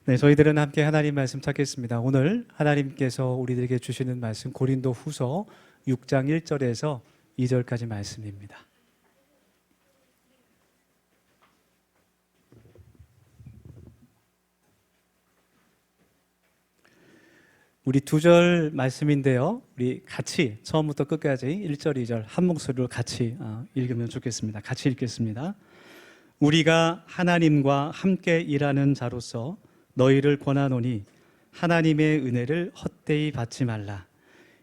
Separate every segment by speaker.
Speaker 1: 네, 저희들은 함께 하나님 말씀 찾겠습니다. 오늘 하나님께서 우리들에게 주시는 말씀 고린도 후서 6장 1절에서 2절까지 말씀입니다. 우리 두 절 말씀인데요. 우리 같이 처음부터 끝까지 1절, 2절 한 목소리로 같이 읽으면 좋겠습니다. 같이 읽겠습니다. 우리가 하나님과 함께 일하는 자로서 너희를 권하노니 하나님의 은혜를 헛되이 받지 말라.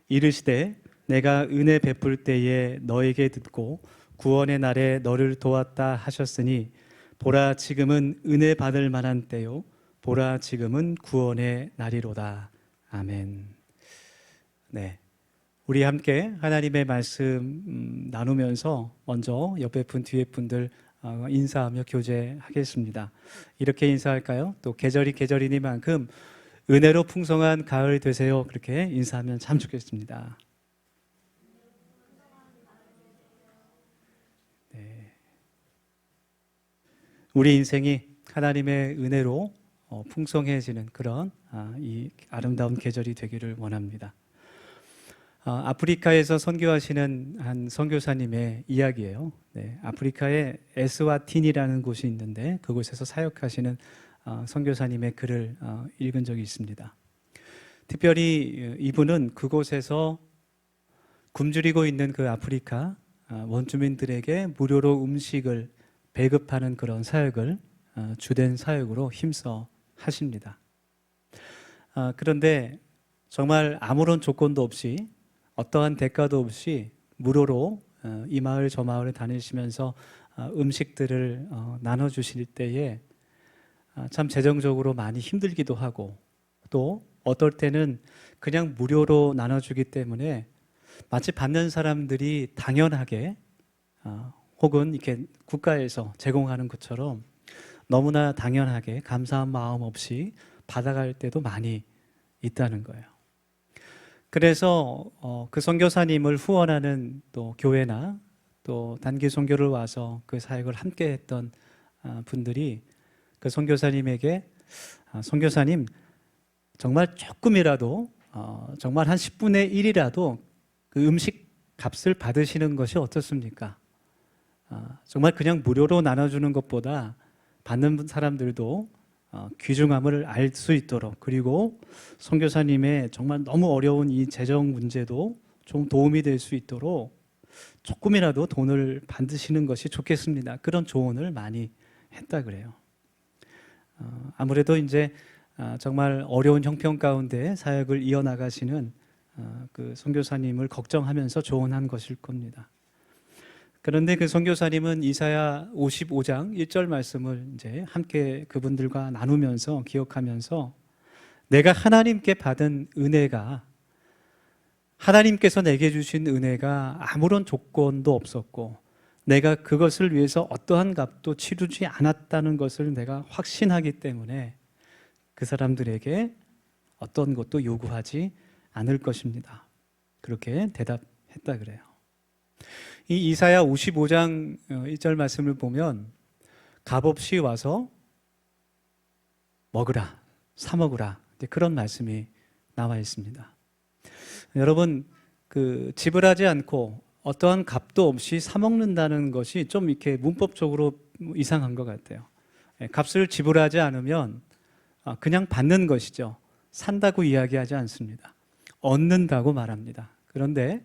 Speaker 1: 이르시되 내가 은혜 베풀 때에 너에게 듣고 구원의 날에 너를 도왔다 하셨으니 보라 지금은 은혜 받을 만한 때요 보라 지금은 구원의 날이로다. 아멘. 네, 우리 함께 하나님의 말씀 나누면서 먼저 옆에 분 뒤에 분들 인사하며 교제하겠습니다. 이렇게 인사할까요? 또 계절이 계절이니만큼 은혜로 풍성한 가을 되세요. 그렇게 인사하면 참 좋겠습니다. 네. 우리 인생이 하나님의 은혜로 풍성해지는 그런 이 아름다운 계절이 되기를 원합니다. 아프리카에서 선교하시는 한 선교사님의 이야기예요. 네, 아프리카에 에스와틴이라는 곳이 있는데 그곳에서 사역하시는 선교사님의 글을 읽은 적이 있습니다. 특별히 이분은 그곳에서 굶주리고 있는 그 아프리카 원주민들에게 무료로 음식을 배급하는 그런 사역을 주된 사역으로 힘써 하십니다. 그런데 정말 아무런 조건도 없이 어떠한 대가도 없이 무료로 이 마을 저 마을을 다니시면서 음식들을 나눠주실 때에 참 재정적으로 많이 힘들기도 하고 또 어떨 때는 그냥 무료로 나눠주기 때문에 마치 받는 사람들이 당연하게 혹은 이렇게 국가에서 제공하는 것처럼 너무나 당연하게 감사한 마음 없이 받아갈 때도 많이 있다는 거예요. 그래서 그 선교사님을 후원하는 또 교회나 또 단기 선교를 와서 그 사역을 함께 했던 분들이 그 선교사님에게 선교사님 정말 조금이라도 정말 한 10분의 1이라도 그 음식 값을 받으시는 것이 어떻습니까? 정말 그냥 무료로 나눠주는 것보다 받는 사람들도 귀중함을 알 수 있도록 그리고 선교사님의 정말 너무 어려운 이 재정 문제도 좀 도움이 될 수 있도록 조금이라도 돈을 받으시는 것이 좋겠습니다. 그런 조언을 많이 했다 그래요. 아무래도 이제 정말 어려운 형편 가운데 사역을 이어나가시는 그 선교사님을 걱정하면서 조언한 것일 겁니다. 그런데 그 선교사님은 이사야 55장 1절 말씀을 이제 함께 그분들과 나누면서 기억하면서 내가 하나님께 받은 은혜가 하나님께서 내게 주신 은혜가 아무런 조건도 없었고 내가 그것을 위해서 어떠한 값도 치르지 않았다는 것을 내가 확신하기 때문에 그 사람들에게 어떤 것도 요구하지 않을 것입니다. 그렇게 대답했다 그래요. 이 이사야 55장 1절 말씀을 보면 값없이 와서 먹으라, 사 먹으라 그런 말씀이 나와 있습니다. 여러분 그 지불하지 않고 어떠한 값도 없이 사 먹는다는 것이 좀 이렇게 문법적으로 이상한 것 같아요. 값을 지불하지 않으면 그냥 받는 것이죠. 산다고 이야기하지 않습니다. 얻는다고 말합니다. 그런데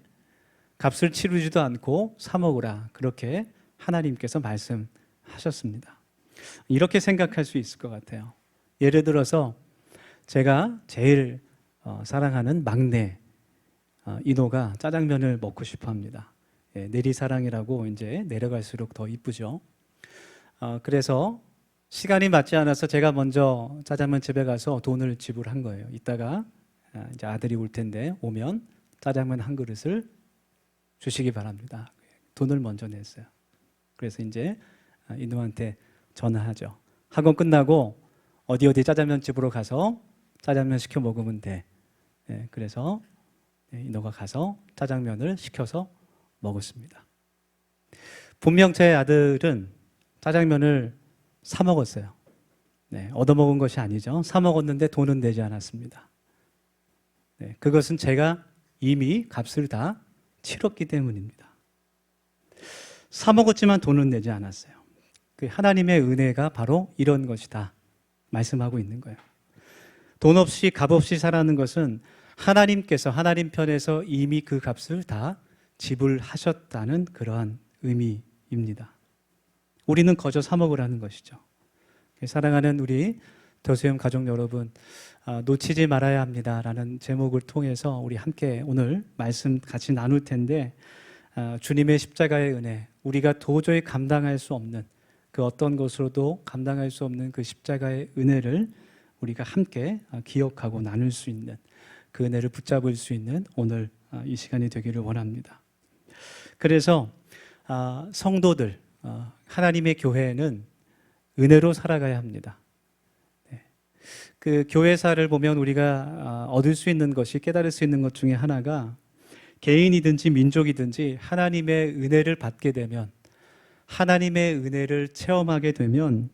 Speaker 1: 값을 치르지도 않고 사 먹으라 그렇게 하나님께서 말씀하셨습니다. 이렇게 생각할 수 있을 것 같아요. 예를 들어서 제가 제일 사랑하는 막내 인호가 짜장면을 먹고 싶어 합니다. 내리사랑이라고 이제 내려갈수록 더 이쁘죠. 그래서 시간이 맞지 않아서 제가 먼저 짜장면 집에 가서 돈을 지불한 거예요. 이따가 이제 아들이 올 텐데 오면 짜장면 한 그릇을 주시기 바랍니다. 돈을 먼저 냈어요. 그래서 이제 인호한테 전화하죠. 학원 끝나고 어디 짜장면 집으로 가서 짜장면 시켜 먹으면 돼. 그래서 인호가 가서 짜장면을 시켜서 먹었습니다. 분명 제 아들은 짜장면을 사 먹었어요. 네, 얻어먹은 것이 아니죠. 사 먹었는데 돈은 내지 않았습니다. 네, 그것은 제가 이미 값을 다 치렀기 때문입니다. 사 먹었지만 돈은 내지 않았어요. 그 하나님의 은혜가 바로 이런 것이다 말씀하고 있는 거예요. 돈 없이 값 없이 살아가는 것은 하나님께서 하나님 편에서 이미 그 값을 다 지불하셨다는 그러한 의미입니다. 우리는 거저 사 먹으라는 것이죠. 사랑하는 우리 더수염 가족 여러분, 놓치지 말아야 합니다라는 제목을 통해서 우리 함께 오늘 말씀 같이 나눌 텐데, 주님의 십자가의 은혜, 우리가 도저히 감당할 수 없는 그 어떤 것으로도 감당할 수 없는 그 십자가의 은혜를 우리가 함께 기억하고 나눌 수 있는, 그 은혜를 붙잡을 수 있는 오늘 이 시간이 되기를 원합니다. 그래서 성도들, 하나님의 교회는 은혜로 살아가야 합니다. 그 교회사를 보면 우리가 얻을 수 있는 것이, 깨달을 수 있는 것 중에 하나가, 개인이든지 민족이든지 하나님의 은혜를 받게 되면, 하나님의 은혜를 체험하게 되면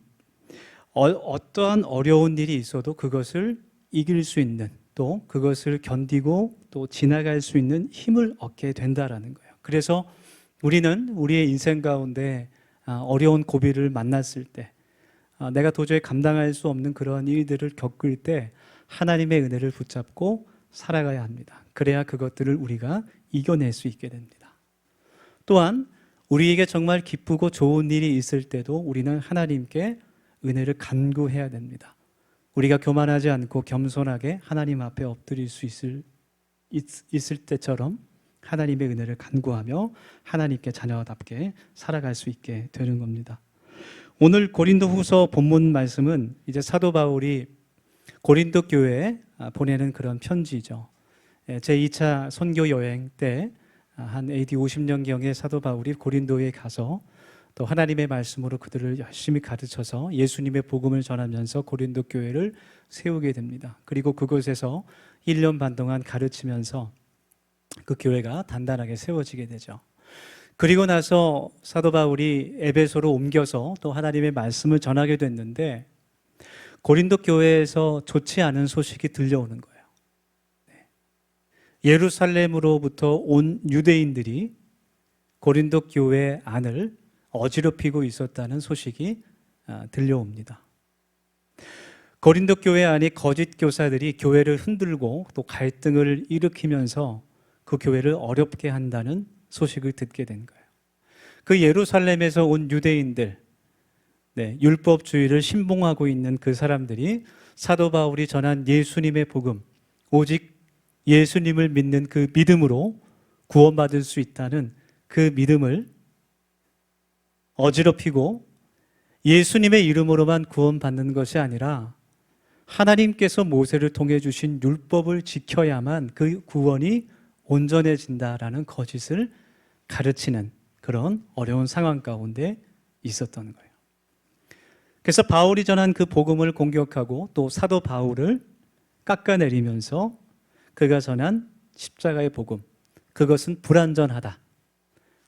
Speaker 1: 어떠한 어려운 일이 있어도 그것을 이길 수 있는, 또 그것을 견디고 또 지나갈 수 있는 힘을 얻게 된다라는 거예요. 그래서 우리는 우리의 인생 가운데 어려운 고비를 만났을 때, 내가 도저히 감당할 수 없는 그런 일들을 겪을 때 하나님의 은혜를 붙잡고 살아가야 합니다. 그래야 그것들을 우리가 이겨낼 수 있게 됩니다. 또한 우리에게 정말 기쁘고 좋은 일이 있을 때도 우리는 하나님께 은혜를 간구해야 됩니다. 우리가 교만하지 않고 겸손하게 하나님 앞에 엎드릴 수 있을 때처럼 하나님의 은혜를 간구하며 하나님께 자녀답게 살아갈 수 있게 되는 겁니다. 오늘 고린도후서 본문 말씀은 이제 사도 바울이 고린도 교회에 보내는 그런 편지죠. 제2차 선교 여행 때 한 AD 50년경에 사도 바울이 고린도에 가서 또 하나님의 말씀으로 그들을 열심히 가르쳐서 예수님의 복음을 전하면서 고린도 교회를 세우게 됩니다. 그리고 그곳에서 1년 반 동안 가르치면서 그 교회가 단단하게 세워지게 되죠. 그리고 나서 사도 바울이 에베소로 옮겨서 또 하나님의 말씀을 전하게 됐는데, 고린도 교회에서 좋지 않은 소식이 들려오는 거예요. 예루살렘으로부터 온 유대인들이 고린도 교회 안을 어지럽히고 있었다는 소식이 들려옵니다. 고린도 교회 안에 거짓 교사들이 교회를 흔들고 또 갈등을 일으키면서 그 교회를 어렵게 한다는 소식을 듣게 된 거예요. 그 예루살렘에서 온 유대인들, 율법주의를 신봉하고 있는 그 사람들이 사도 바울이 전한 예수님의 복음, 오직 예수님을 믿는 그 믿음으로 구원받을 수 있다는 그 믿음을 어지럽히고, 예수님의 이름으로만 구원받는 것이 아니라 하나님께서 모세를 통해 주신 율법을 지켜야만 그 구원이 온전해진다라는 거짓을 가르치는 그런 어려운 상황 가운데 있었던 거예요. 그래서 바울이 전한 그 복음을 공격하고 또 사도 바울을 깎아내리면서 그가 전한 십자가의 복음, 그것은 불완전하다.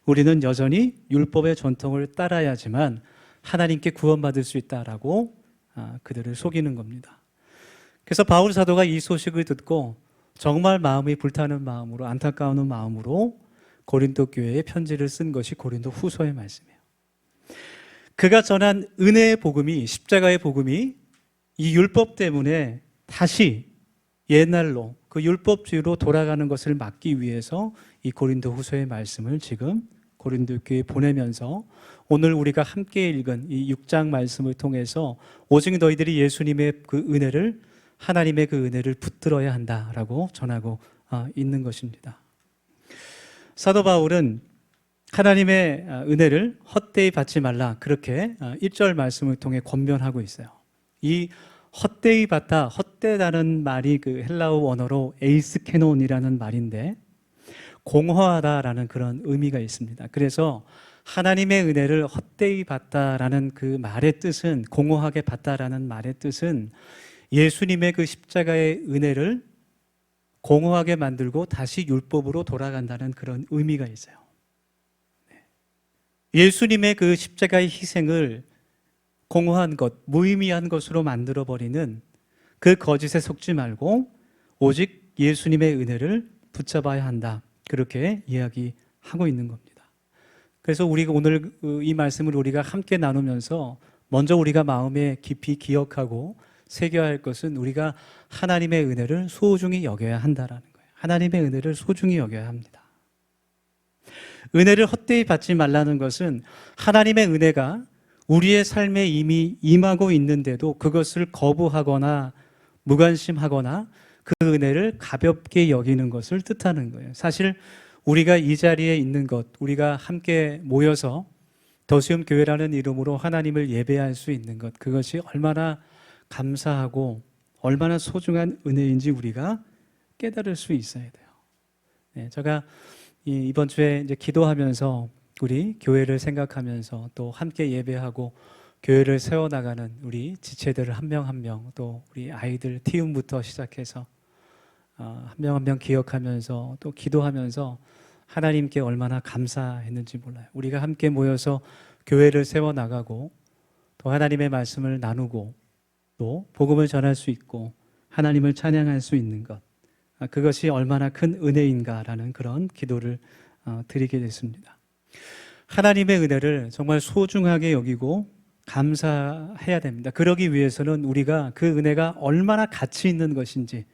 Speaker 1: 우리는 여전히 율법의 전통을 따라야지만 하나님께 구원받을 수 있다라고 그들을 속이는 겁니다. 그래서 바울 사도가 이 소식을 듣고 정말 마음이 불타는 마음으로, 안타까운 마음으로 고린도 교회에 편지를 쓴 것이 고린도 후서의 말씀이에요. 그가 전한 은혜의 복음이, 십자가의 복음이 이 율법 때문에 다시 옛날로 그 율법주의로 돌아가는 것을 막기 위해서 이 고린도 후서의 말씀을 지금 고린도 교회에 보내면서 오늘 우리가 함께 읽은 이 6장 말씀을 통해서 오직 너희들이 예수님의 그 은혜를, 하나님의 그 은혜를 붙들어야 한다라고 전하고 있는 것입니다. 사도 바울은 하나님의 은혜를 헛되이 받지 말라, 그렇게 1절 말씀을 통해 권면하고 있어요. 이 헛되이 받다, 헛되다는 말이 그 헬라어 원어로 에이스케논이라는 말인데 공허하다라는 그런 의미가 있습니다. 그래서 하나님의 은혜를 헛되이 받다라는 그 말의 뜻은, 공허하게 받다라는 말의 뜻은 예수님의 그 십자가의 은혜를 공허하게 만들고 다시 율법으로 돌아간다는 그런 의미가 있어요. 예수님의 그 십자가의 희생을 공허한 것, 무의미한 것으로 만들어버리는 그 거짓에 속지 말고 오직 예수님의 은혜를 붙잡아야 한다. 그렇게 이야기하고 있는 겁니다. 그래서 우리가 오늘 이 말씀을 우리가 함께 나누면서 먼저 우리가 마음에 깊이 기억하고 새겨야 할 것은 우리가 하나님의 은혜를 소중히 여겨야 한다라는 거예요. 하나님의 은혜를 소중히 여겨야 합니다. 은혜를 헛되이 받지 말라는 것은 하나님의 은혜가 우리의 삶에 이미 임하고 있는데도 그것을 거부하거나 무관심하거나 그 은혜를 가볍게 여기는 것을 뜻하는 거예요. 사실 우리가 이 자리에 있는 것, 우리가 함께 모여서 더시움 교회라는 이름으로 하나님을 예배할 수 있는 것, 그것이 얼마나 감사하고 얼마나 소중한 은혜인지 우리가 깨달을 수 있어야 돼요. 네, 제가 이번 주에 이제 기도하면서 우리 교회를 생각하면서 또 함께 예배하고 교회를 세워나가는 우리 지체들 한 명 한 명, 또 우리 아이들 티움부터 시작해서 한 명 한 명 기억하면서 또 기도하면서 하나님께 얼마나 감사했는지 몰라요. 우리가 함께 모여서 교회를 세워나가고 또 하나님의 말씀을 나누고 또 복음을 전할 수 있고 하나님을 찬양할 수 있는 것, 그것이 얼마나 큰 은혜인가라는 그런 기도를 드리게 됐습니다. 하나님의 은혜를 정말 소중하게 여기고 감사해야 됩니다. 그러기 위해서는 우리가 그 은혜가 얼마나 가치 있는 것인지,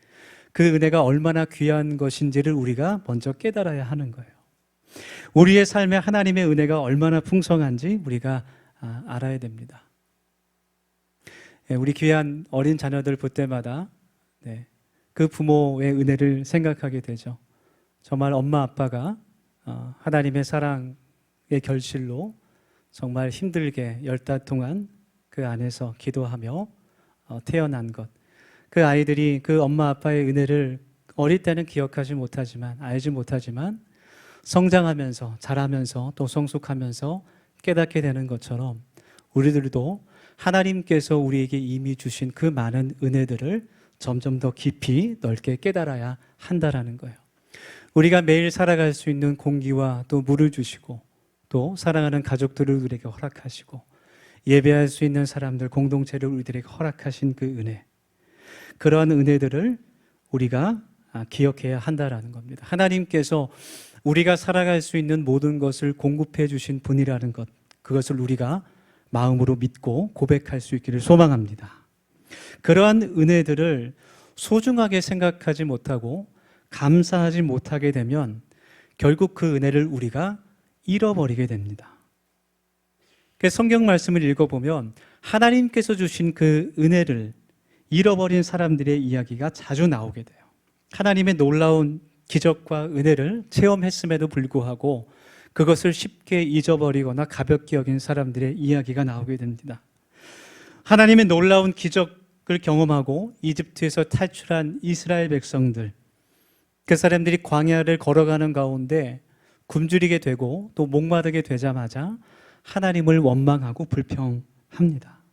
Speaker 1: 그 은혜가 얼마나 귀한 것인지를 우리가 먼저 깨달아야 하는 거예요. 우리의 삶에 하나님의 은혜가 얼마나 풍성한지 우리가 알아야 됩니다. 우리 귀한 어린 자녀들 볼 때마다 그 부모의 은혜를 생각하게 되죠. 정말 엄마 아빠가 하나님의 사랑의 결실로 정말 힘들게 10달 동안 그 안에서 기도하며 태어난 것, 그 아이들이 그 엄마 아빠의 은혜를 어릴 때는 기억하지 못하지만, 알지 못하지만 성장하면서 자라면서 또 성숙하면서 깨닫게 되는 것처럼 우리들도 하나님께서 우리에게 이미 주신 그 많은 은혜들을 점점 더 깊이 넓게 깨달아야 한다라는 거예요. 우리가 매일 살아갈 수 있는 공기와 또 물을 주시고 또 사랑하는 가족들을 우리에게 허락하시고 예배할 수 있는 사람들, 공동체를 우리들에게 허락하신 그 은혜, 그러한 은혜들을 우리가 기억해야 한다라는 겁니다. 하나님께서 우리가 살아갈 수 있는 모든 것을 공급해 주신 분이라는 것, 그것을 우리가 마음으로 믿고 고백할 수 있기를 소망합니다. 그러한 은혜들을 소중하게 생각하지 못하고 감사하지 못하게 되면 결국 그 은혜를 우리가 잃어버리게 됩니다. 성경 말씀을 읽어보면 하나님께서 주신 그 은혜를 잃어버린 사람들의 이야기가 자주 나오게 돼요. 하나님의 놀라운 기적과 은혜를 체험했음에도 불구하고 그것을 쉽게 잊어버리거나 가볍게 여긴 사람들의 이야기가 나오게 됩니다. 하나님의 놀라운 기적을 경험하고 이집트에서 탈출한 이스라엘 백성들, 그 사람들이 광야를 걸어가는 가운데 굶주리게 되고 또 목마르게 되자마자 하나님을 원망하고 불평합니다.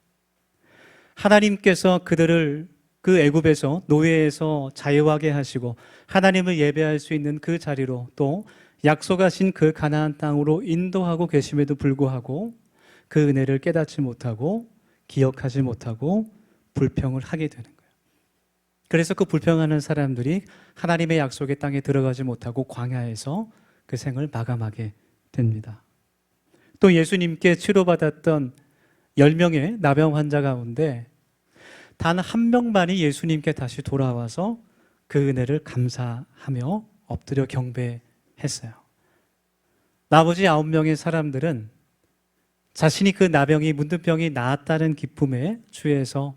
Speaker 1: 하나님께서 그들을 그 애굽에서 노예에서 자유하게 하시고 하나님을 예배할 수 있는 그 자리로 또 약속하신 그 가나안 땅으로 인도하고 계심에도 불구하고 그 은혜를 깨닫지 못하고 기억하지 못하고 불평을 하게 되는 거예요. 그래서 그 불평하는 사람들이 하나님의 약속의 땅에 들어가지 못하고 광야에서 그 생을 마감하게 됩니다. 또 예수님께 치료받았던 10명의 나병 환자 가운데 단 한 명만이 예수님께 다시 돌아와서 그 은혜를 감사하며 엎드려 경배했어요. 나머지 9명의 사람들은 자신이 그 나병이 문둥병이 나았다는 기쁨에 취해서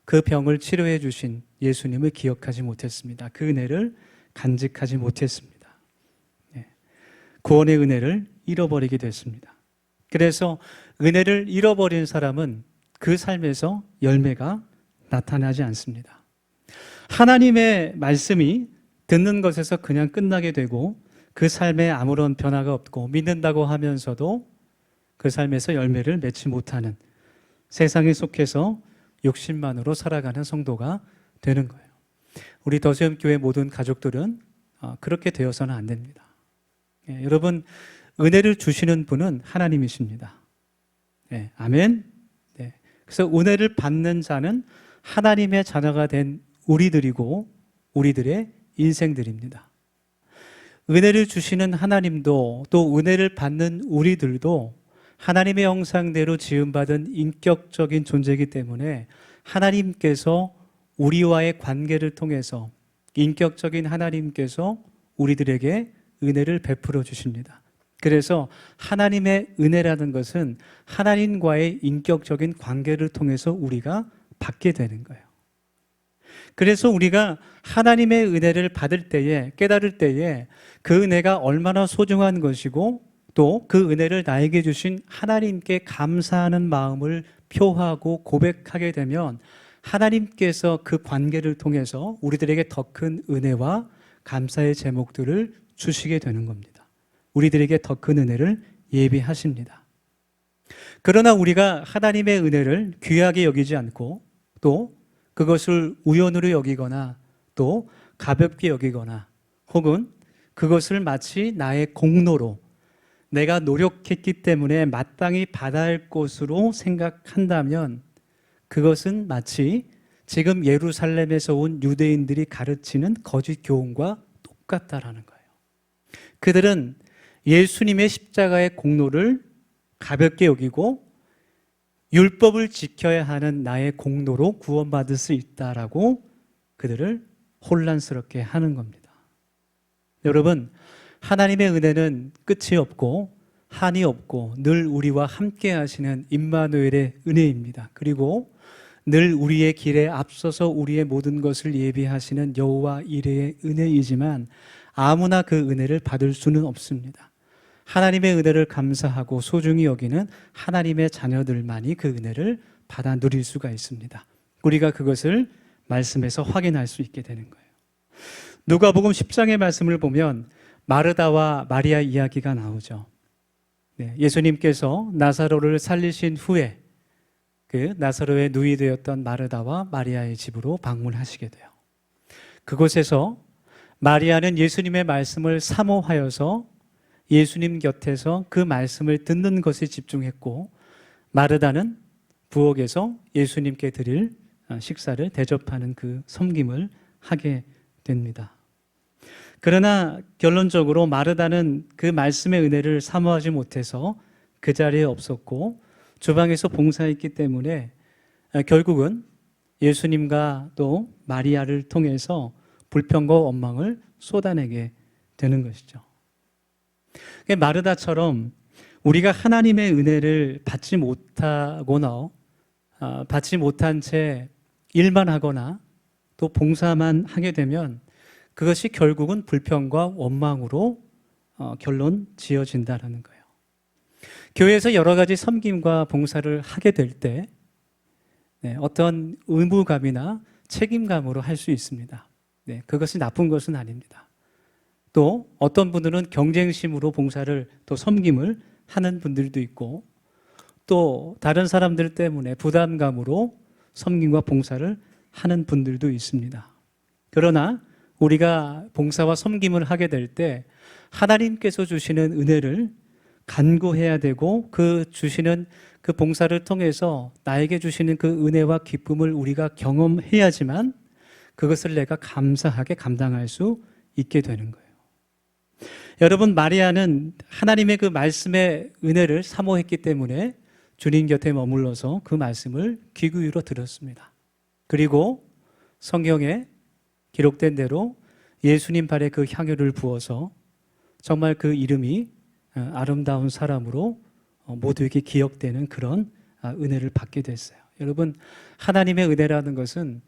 Speaker 1: 그 병을 치료해 주신 예수님을 기억하지 못했습니다. 그 은혜를 간직하지 못했습니다. 구원의 은혜를 잃어버리게 됐습니다. 그래서 은혜를 잃어버린 사람은 그 삶에서 열매가 나타나지 않습니다. 하나님의 말씀이 듣는 것에서 그냥 끝나게 되고 그 삶에 아무런 변화가 없고 믿는다고 하면서도 그 삶에서 열매를 맺지 못하는, 세상에 속해서 욕심만으로 살아가는 성도가 되는 거예요. 우리 더시움교회 모든 가족들은 그렇게 되어서는 안 됩니다. 여러분, 은혜를 주시는 분은 하나님이십니다. 아멘. 그래서 은혜를 받는 자는 하나님의 자녀가 된 우리들이고 우리들의 인생들입니다. 은혜를 주시는 하나님도 또 은혜를 받는 우리들도 하나님의 형상대로 지음받은 인격적인 존재이기 때문에 하나님께서 우리와의 관계를 통해서 인격적인 하나님께서 우리들에게 은혜를 베풀어 주십니다. 그래서 하나님의 은혜라는 것은 하나님과의 인격적인 관계를 통해서 우리가 받게 되는 거예요. 그래서 우리가 하나님의 은혜를 받을 때에, 깨달을 때에 그 은혜가 얼마나 소중한 것이고 또 그 은혜를 나에게 주신 하나님께 감사하는 마음을 표하고 고백하게 되면 하나님께서 그 관계를 통해서 우리들에게 더 큰 은혜와 감사의 제목들을 주시게 되는 겁니다. 우리들에게 더 큰 은혜를 예비하십니다. 그러나 우리가 하나님의 은혜를 귀하게 여기지 않고 또 그것을 우연으로 여기거나 또 가볍게 여기거나 혹은 그것을 마치 나의 공로로 내가 노력했기 때문에 마땅히 받아야 할 것으로 생각한다면 그것은 마치 지금 예루살렘에서 온 유대인들이 가르치는 거짓 교훈과 똑같다라는 거예요. 그들은 예수님의 십자가의 공로를 가볍게 여기고 율법을 지켜야 하는 나의 공로로 구원받을 수 있다라고 그들을 혼란스럽게 하는 겁니다. 여러분, 하나님의 은혜는 끝이 없고 한이 없고 늘 우리와 함께 하시는 임마누엘의 은혜입니다. 그리고 늘 우리의 길에 앞서서 우리의 모든 것을 예비하시는 여호와 이레의 은혜이지만 아무나 그 은혜를 받을 수는 없습니다. 하나님의 은혜를 감사하고 소중히 여기는 하나님의 자녀들만이 그 은혜를 받아 누릴 수가 있습니다. 우리가 그것을 말씀에서 확인할 수 있게 되는 거예요. 누가복음 10장의 말씀을 보면 마르다와 마리아 이야기가 나오죠. 예수님께서 나사로를 살리신 후에 그 나사로의 누이 되었던 마르다와 마리아의 집으로 방문하시게 돼요. 그곳에서 마리아는 예수님의 말씀을 사모하여서 예수님 곁에서 그 말씀을 듣는 것에 집중했고 마르다는 부엌에서 예수님께 드릴 식사를 대접하는 그 섬김을 하게 됩니다. 그러나 결론적으로 마르다는 그 말씀의 은혜를 사모하지 못해서 그 자리에 없었고 주방에서 봉사했기 때문에 결국은 예수님과 또 마리아를 통해서 불평과 원망을 쏟아내게 되는 것이죠. 마르다처럼 우리가 하나님의 은혜를 받지 못하거나 받지 못한 채 일만 하거나 또 봉사만 하게 되면 그것이 결국은 불평과 원망으로 결론 지어진다는 거예요. 교회에서 여러 가지 섬김과 봉사를 하게 될 때 어떤 의무감이나 책임감으로 할 수 있습니다. 그것이 나쁜 것은 아닙니다. 또 어떤 분들은 경쟁심으로 봉사를 또 섬김을 하는 분들도 있고 또 다른 사람들 때문에 부담감으로 섬김과 봉사를 하는 분들도 있습니다. 그러나 우리가 봉사와 섬김을 하게 될 때 하나님께서 주시는 은혜를 간구해야 되고 그 주시는 그 봉사를 통해서 나에게 주시는 그 은혜와 기쁨을 우리가 경험해야지만 그것을 내가 감사하게 감당할 수 있게 되는 거예요. 여러분, 마리아는 하나님의 그 말씀의 은혜를 사모했기 때문에 주님 곁에 머물러서 그 말씀을 귀 기울여 들었습니다. 그리고 성경에 기록된 대로 예수님 발에 그 향유를 부어서 정말 그 이름이 아름다운 사람으로 모두에게 기억되는 그런 은혜를 받게 됐어요. 여러분, 하나님의 은혜라는 것은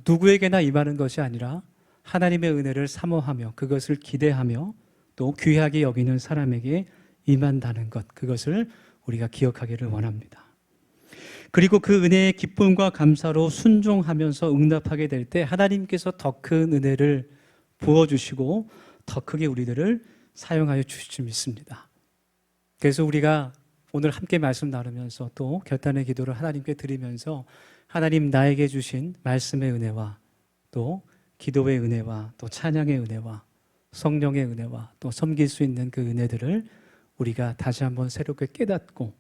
Speaker 1: 누구에게나 임하는 것이 아니라 하나님의 은혜를 사모하며 그것을 기대하며 또 귀하게 여기는 사람에게 임한다는 것, 그것을 우리가 기억하기를 원합니다. 그리고 그 은혜의 기쁨과 감사로 순종하면서 응답하게 될 때 하나님께서 더 큰 은혜를 부어주시고 더 크게 우리들을 사용하여 주실 줄 믿습니다. 그래서 우리가 오늘 함께 말씀 나누면서 또 결단의 기도를 하나님께 드리면서 하나님 나에게 주신 말씀의 은혜와 또 기도의 은혜와 또 찬양의 은혜와 성령의 은혜와 또 섬길 수 있는 그 은혜들을 우리가 다시 한번 새롭게 깨닫고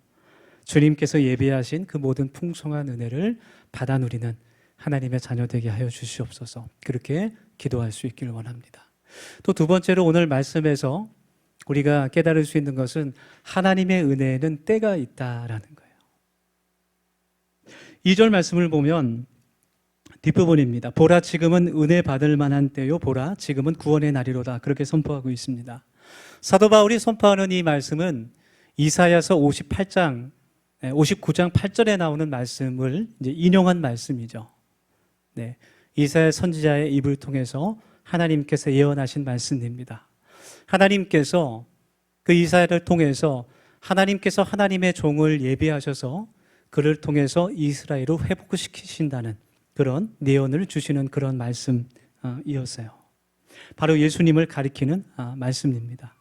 Speaker 1: 주님께서 예비하신 그 모든 풍성한 은혜를 받아 누리는 하나님의 자녀 되게 하여 주시옵소서. 그렇게 기도할 수 있기를 원합니다. 또 두 번째로 오늘 말씀에서 우리가 깨달을 수 있는 것은 하나님의 은혜에는 때가 있다라는 거예요. 2절 말씀을 보면 뒷부분입니다. 보라 지금은 은혜 받을 만한 때요, 보라 지금은 구원의 날이로다. 그렇게 선포하고 있습니다. 사도 바울이 선포하는 이 말씀은 이사야서 59장 8절에 나오는 말씀을 이제 인용한 말씀이죠. 네, 이사야 선지자의 입을 통해서 하나님께서 예언하신 말씀입니다. 하나님께서 그 이사야를 통해서 하나님께서 하나님의 종을 예비하셔서 그를 통해서 이스라엘을 회복시키신다는 그런 예언을 주시는 그런 말씀이었어요. 바로 예수님을 가리키는 말씀입니다.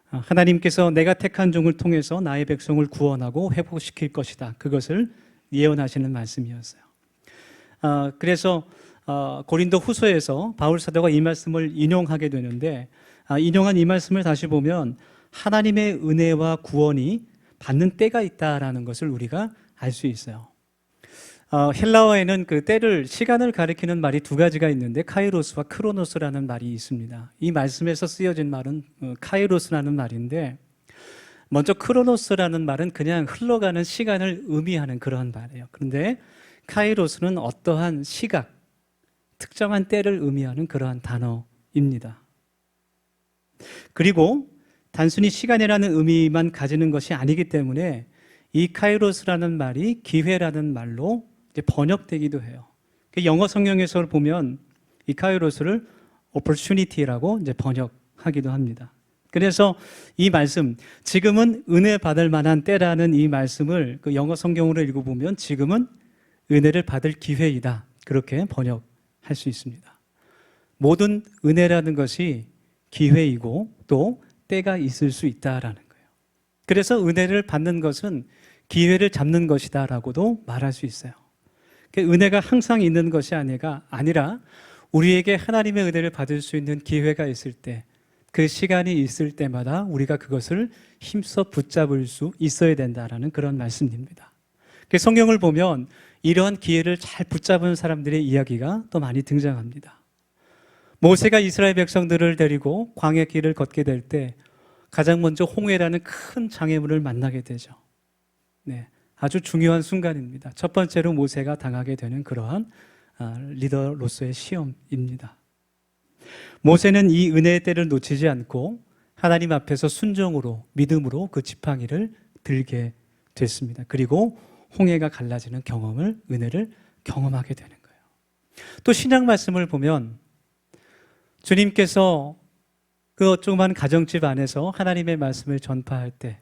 Speaker 1: 하나님께서 내가 택한 종을 통해서 나의 백성을 구원하고 회복시킬 것이다. 그것을 예언하시는 말씀이었어요. 그래서 고린도 후서에서 바울 사도가 이 말씀을 인용하게 되는데, 인용한 이 말씀을 다시 보면 하나님의 은혜와 구원이 받는 때가 있다라는 것을 우리가 알 수 있어요. 헬라어에는 그 때를, 시간을 가리키는 말이 두 가지가 있는데 카이로스와 크로노스라는 말이 있습니다. 이 말씀에서 쓰여진 말은 카이로스라는 말인데, 먼저 크로노스라는 말은 그냥 흘러가는 시간을 의미하는 그런 말이에요. 그런데 카이로스는 어떠한 시각, 특정한 때를 의미하는 그러한 단어입니다. 그리고 단순히 시간이라는 의미만 가지는 것이 아니기 때문에 이 카이로스라는 말이 기회라는 말로 이제 번역되기도 해요. 영어 성경에서 보면 이 카이로스를 opportunity라고 이제 번역하기도 합니다. 그래서 이 말씀, 지금은 은혜 받을 만한 때라는 이 말씀을 그 영어 성경으로 읽어보면 지금은 은혜를 받을 기회이다. 그렇게 번역할 수 있습니다. 모든 은혜라는 것이 기회이고 또 때가 있을 수 있다라는 거예요. 그래서 은혜를 받는 것은 기회를 잡는 것이다라고도 말할 수 있어요. 은혜가 항상 있는 것이 아니라 우리에게 하나님의 은혜를 받을 수 있는 기회가 있을 때, 그 시간이 있을 때마다 우리가 그것을 힘써 붙잡을 수 있어야 된다라는 그런 말씀입니다. 성경을 보면 이러한 기회를 잘 붙잡은 사람들의 이야기가 또 많이 등장합니다. 모세가 이스라엘 백성들을 데리고 광야 길을 걷게 될 때 가장 먼저 홍해라는 큰 장애물을 만나게 되죠. 네, 아주 중요한 순간입니다. 첫 번째로 모세가 당하게 되는 그러한 리더로서의 시험입니다. 모세는 이 은혜의 때를 놓치지 않고 하나님 앞에서 순종으로, 믿음으로 그 지팡이를 들게 됐습니다. 그리고 홍해가 갈라지는 은혜를 경험하게 되는 거예요. 또 신약 말씀을 보면 주님께서 그 조그만 가정집 안에서 하나님의 말씀을 전파할 때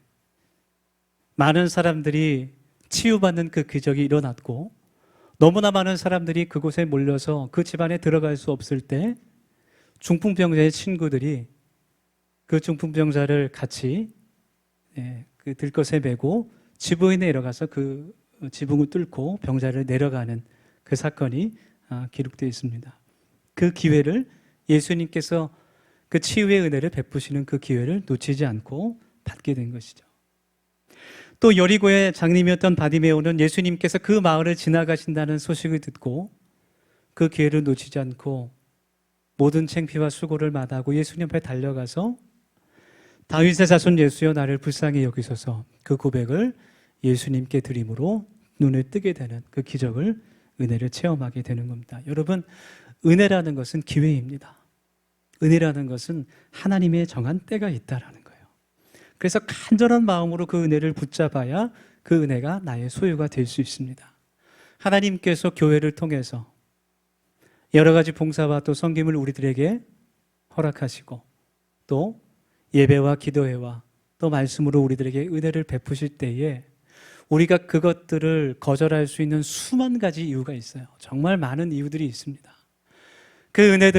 Speaker 1: 많은 사람들이 치유받는 그 기적이 일어났고, 너무나 많은 사람들이 그곳에 몰려서 그 집안에 들어갈 수 없을 때 중풍병자의 친구들이 그 중풍병자를 같이 그 들것에 메고 지붕에 내려가서 그 지붕을 뚫고 병자를 내려가는 그 사건이 기록되어 있습니다. 그 기회를 예수님께서 그 치유의 은혜를 베푸시는 그 기회를 놓치지 않고 받게 된 것이죠. 또 여리고의 장님이었던 바디메오는 예수님께서 그 마을을 지나가신다는 소식을 듣고 그 기회를 놓치지 않고 모든 창피와 수고를 마다하고 예수님 앞에 달려가서 다윗의 자손 예수여 나를 불쌍히 여기소서, 그 고백을 예수님께 드림으로 눈을 뜨게 되는 그 기적을, 은혜를 체험하게 되는 겁니다. 여러분, 은혜라는 것은 기회입니다. 은혜라는 것은 하나님의 정한 때가 있다라는 거예요. 그래서 간절한 마음으로 그 은혜를 붙잡아야 그 은혜가 나의 소유가 될 수 있습니다. 하나님께서 교회를 통해서 여러 가지 봉사와 또 섬김을 우리들에게 허락하시고 또 예배와 기도회와 또 말씀으로 우리들에게 은혜를 베푸실 때에 우리가 그것들을 거절할 수 있는 수만 가지 이유가 있어요. 정말 많은 이유들이 있습니다. 그 은혜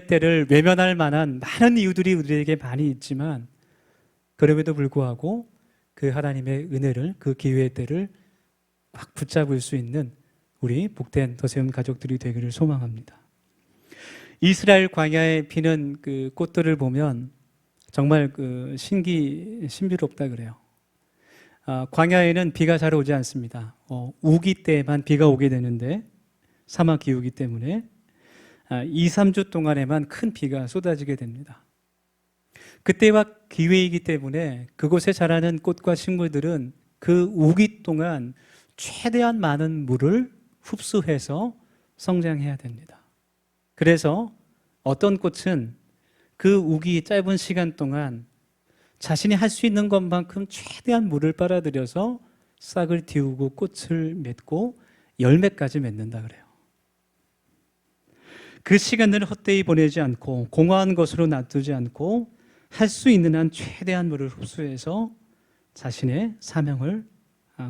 Speaker 1: 때를 외면할 만한 많은 이유들이 우리에게 많이 있지만, 그럼에도 불구하고 그 하나님의 은혜를, 그 기회의 때를 꽉 붙잡을 수 있는 우리 복된 더세움 가족들이 되기를 소망합니다. 이스라엘 광야에 피는 그 꽃들을 보면 정말 신비롭다 그래요. 광야에는 비가 잘 오지 않습니다. 우기 때만 비가 오게 되는데 사막 기후이기 때문에 2, 3주 동안에만 큰 비가 쏟아지게 됩니다. 그때와 기회이기 때문에 그곳에 자라는 꽃과 식물들은 그 우기 동안 최대한 많은 물을 흡수해서 성장해야 됩니다. 그래서 어떤 꽃은 그 우기 짧은 시간 동안 자신이 할 수 있는 것만큼 최대한 물을 빨아들여서 싹을 틔우고 꽃을 맺고 열매까지 맺는다 그래요. 그 시간을 헛되이 보내지 않고 공허한 것으로 놔두지 않고 할 수 있는 한 최대한 물을 흡수해서 자신의 사명을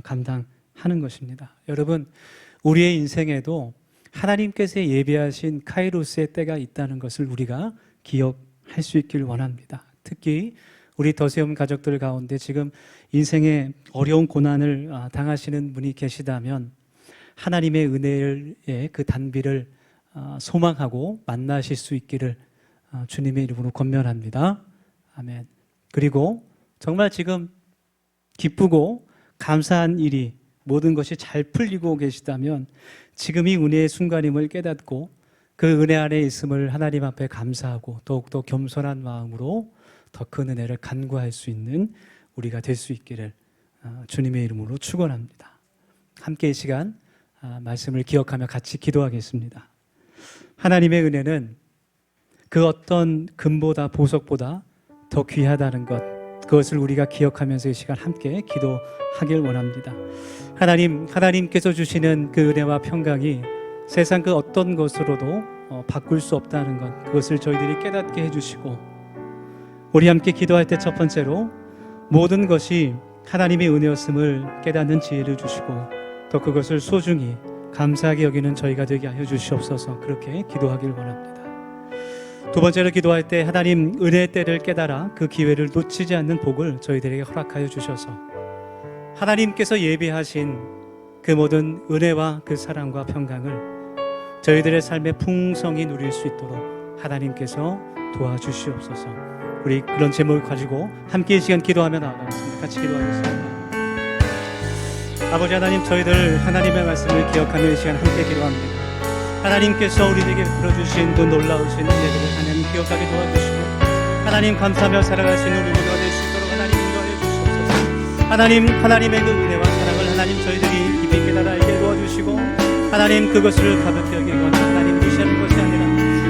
Speaker 1: 감당하는 것입니다. 여러분, 우리의 인생에도 하나님께서 예비하신 카이로스의 때가 있다는 것을 우리가 기억할 수 있길 원합니다. 특히 우리 더세움 가족들 가운데 지금 인생의 어려운 고난을 당하시는 분이 계시다면 하나님의 은혜의 그 단비를 소망하고 만나실 수 있기를 주님의 이름으로 권면합니다. 아멘. 그리고 정말 지금 기쁘고 감사한 일이 모든 것이 잘 풀리고 계시다면 지금 이 은혜의 순간임을 깨닫고 그 은혜 안에 있음을 하나님 앞에 감사하고 더욱더 겸손한 마음으로 더 큰 은혜를 간구할 수 있는 우리가 될 수 있기를 주님의 이름으로 축원합니다. 함께 이 시간 말씀을 기억하며 같이 기도하겠습니다. 하나님의 은혜는 그 어떤 금보다 보석보다 더 귀하다는 것, 그것을 우리가 기억하면서 이 시간 함께 기도하길 원합니다. 하나님께서 주시는 그 은혜와 평강이 세상 그 어떤 것으로도 바꿀 수 없다는 것, 그것을 저희들이 깨닫게 해주시고, 우리 함께 기도할 때 첫 번째로 모든 것이 하나님의 은혜였음을 깨닫는 지혜를 주시고 또 그것을 소중히 감사하게 여기는 저희가 되게 하여 주시옵소서. 그렇게 기도하길 원합니다. 두 번째로 기도할 때 하나님 은혜의 때를 깨달아 그 기회를 놓치지 않는 복을 저희들에게 허락하여 주셔서 하나님께서 예비하신 그 모든 은혜와 그 사랑과 평강을 저희들의 삶에 풍성히 누릴 수 있도록 하나님께서 도와주시옵소서. 우리 그런 제목을 가지고 함께 이 시간 기도하며 나아가겠습니다. 같이 기도하겠습니다. 아버지 하나님, 저희들 하나님의 말씀을 기억하며 이 시간 함께 기도합니다. 하나님께서 우리에게 베풀어주신 그 놀라우신 은혜들을 하나님 기억하게 도와주시고 하나님 감사하며 살아갈 수 있는 우리 모두가 될 수 있도록 하나님 인도하여 주시옵소서. 하나님의 그 은혜와 사랑을 하나님 저희들이 깊이 깨달아 알게 도와주시고 하나님 그것을 가볍게 여기거나 하나님 무시하는 것이 아니라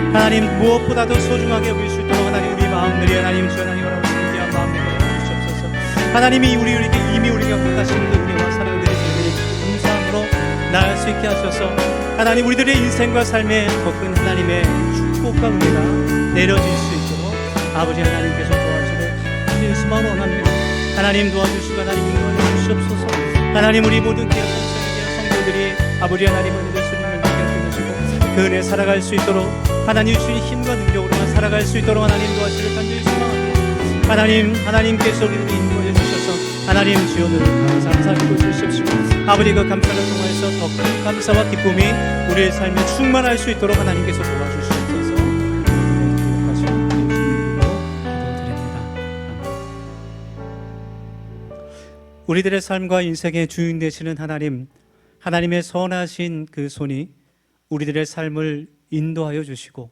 Speaker 1: 하나님 무엇보다도 소중하게 여길 수 있도록 하나님 우리 마음들이 하나님 주 하나님 여러분 귀한 마음들이 주시옵소서. 하나님이 이미 우리가 허락하신 그 은혜와 사랑들이 저희들이 감사함으로 나아갈 수 있게 하셔서 하나님 우리들의 인생과 삶에 더 큰 하나님의 축복과 은혜가 내려질 수 있도록 아버지 하나님께서 도와주시길 예수님으로 원합니다. 하나님 도와주시고 하나님 인도하여 주시옵소서. 하나님 우리 모든 기억한 성도들이 아버지 하나님 은혜를 주님을 믿게 해주시고 그 은혜 살아갈 수 있도록 하나님 주신 힘과 능력으로만 살아갈 수 있도록 하나님 도와주시길 간절히 소망합니다. 하나님께서 우리를 인도해 주셔서 하나님 주여는 감사하고 주십시오. 아버지 그 감사를 통해서 더 큰 감사와 기쁨이 우리의 삶에 충만할 수 있도록 하나님께서 도와주시옵소서. 기억하시고 예수님으로 기도드립니다. 우리들의 삶과 인생의 주인 되시는 하나님의 선하신 그 손이 우리들의 삶을 인도하여 주시고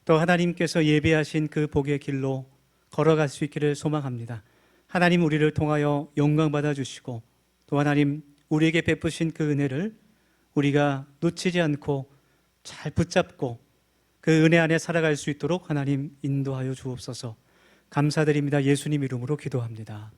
Speaker 1: 또 하나님께서 예비하신 그 복의 길로 걸어갈 수 있기를 소망합니다. 하나님 우리를 통하여 영광 받아 주시고 또 하나님 우리에게 베푸신 그 은혜를 우리가 놓치지 않고 잘 붙잡고 그 은혜 안에 살아갈 수 있도록 하나님 인도하여 주옵소서. 감사드립니다. 예수님 이름으로 기도합니다.